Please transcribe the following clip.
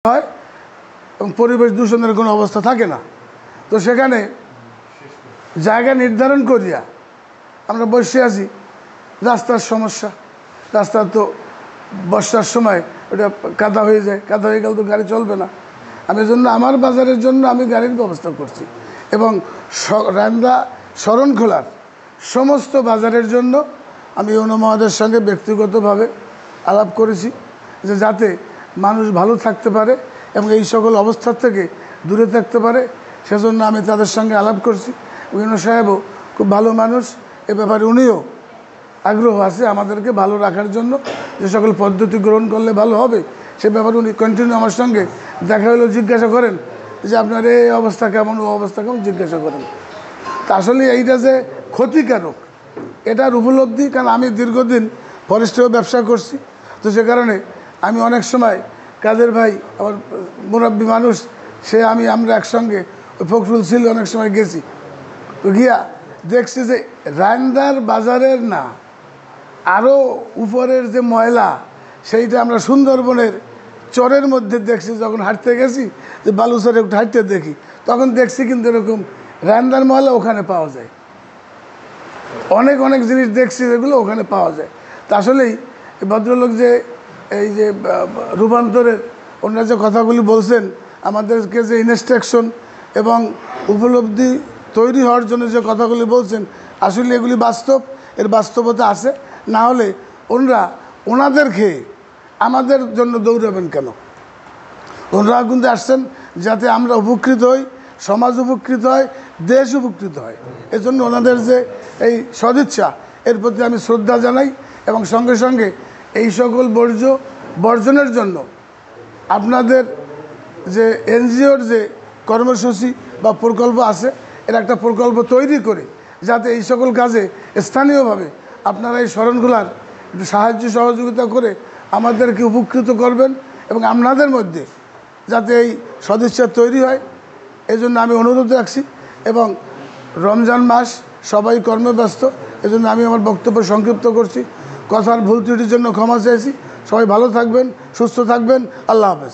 হয় এবং পরিবেশ দূষণের কোনো অবস্থা থাকে না। তো সেখানে জায়গা নির্ধারণ করিয়া আমরা বসে আছি। রাস্তার সমস্যা, রাস্তা তো বর্ষার সময় ওটা কাদা হয়ে যায়, কাদা হয়ে গেলে তো গাড়ি চলবে না। আমি জন্য আমার বাজারের জন্য আমি গাড়ির ব্যবস্থা করছি এবং রান্দা শরণখোলার সমস্ত বাজারের জন্য আমি ইউনো মহোদয়ের সঙ্গে ব্যক্তিগতভাবে আলাপ করেছি যে যাতে মানুষ ভালো থাকতে পারে এবং এই সকল অবস্থার থেকে দূরে থাকতে পারে, সেজন্য আমি তাদের সঙ্গে আলাপ করছি। ইউনো সাহেবও খুব ভালো মানুষ, এ ব্যাপারে উনিও আগ্রহ আছে আমাদেরকে ভালো রাখার জন্য, যে সকল পদ্ধতি গ্রহণ করলে ভালো হবে সে ব্যাপারে উনি কন্টিনিউ আমার সঙ্গে দেখা হলো, জিজ্ঞাসা করেন যে আপনার এই অবস্থা কেমন, ও অবস্থা কেমন জিজ্ঞাসা করেন। তা আসলে এইটা যে ক্ষতিকারক এটার উপলব্ধি, কারণ আমি দীর্ঘদিন ফরেস্টেও ব্যবসা করছি। তো সে কারণে আমি অনেক সময় কাদের ভাই আমার মুরব্বী মানুষ, সে আমরা একসঙ্গে ফখরুল ছিল অনেক সময় গেছি। তো গিয়া দেখছি যে রান্দার বাজারের না আরও উপরের যে ময়লা সেইটা আমরা সুন্দরবনের চরের মধ্যে দেখছি। যখন হাঁটতে গেছি যে বালুচরে একটু হাঁটতে দেখি, তখন দেখছি কিন্তু এরকম রান্দার ময়লা ওখানে পাওয়া যায়। অনেক অনেক জিনিস দেখছি যেগুলো ওখানে পাওয়া যায়। তা আসলেই ভদ্রলোক যে এই যে রূপান্তরের ওনারা যে কথাগুলি বলছেন, আমাদেরকে যে ইনস্ট্রাকশন এবং উপলব্ধি তৈরি হওয়ার জন্য যে কথাগুলি বলছেন, আসলে এগুলি বাস্তব, এর বাস্তবতা আছে। না হলে ওনাদের খেয়ে আমাদের জন্য দৌড়াবেন কেন? ওনারা কিন্তু আসছেন যাতে আমরা উপকৃত হই, সমাজ উপকৃত হয়, দেশ উপকৃত হয়। এজন্য ওনাদের যে এই সদিচ্ছা, এর প্রতি আমি শ্রদ্ধা জানাই এবং সঙ্গে সঙ্গে এই সকল বর্জনের জন্য আপনাদের যে এনজিওর যে কর্মসূচি বা প্রকল্প আছে, এর একটা প্রকল্প তৈরি করে যাতে এই সকল কাজে স্থানীয়ভাবে আপনারা এই শরণখোলার একটু সাহায্য সহযোগিতা করে আমাদেরকে উপকৃত করবেন এবং আপনাদের মধ্যে যাতে এই সদিচ্ছা তৈরি হয়, এজন্য আমি অনুরোধ রাখছি। এবং রমজান মাস, সবাই কর্মব্যস্ত, এজন্য আমি আমার বক্তব্য সংক্ষিপ্ত করছি। কথার ভুল ত্রুটির জন্য ক্ষমা চাইছি। সবাই ভালো থাকবেন, সুস্থ থাকবেন। আল্লাহ হাফেজ।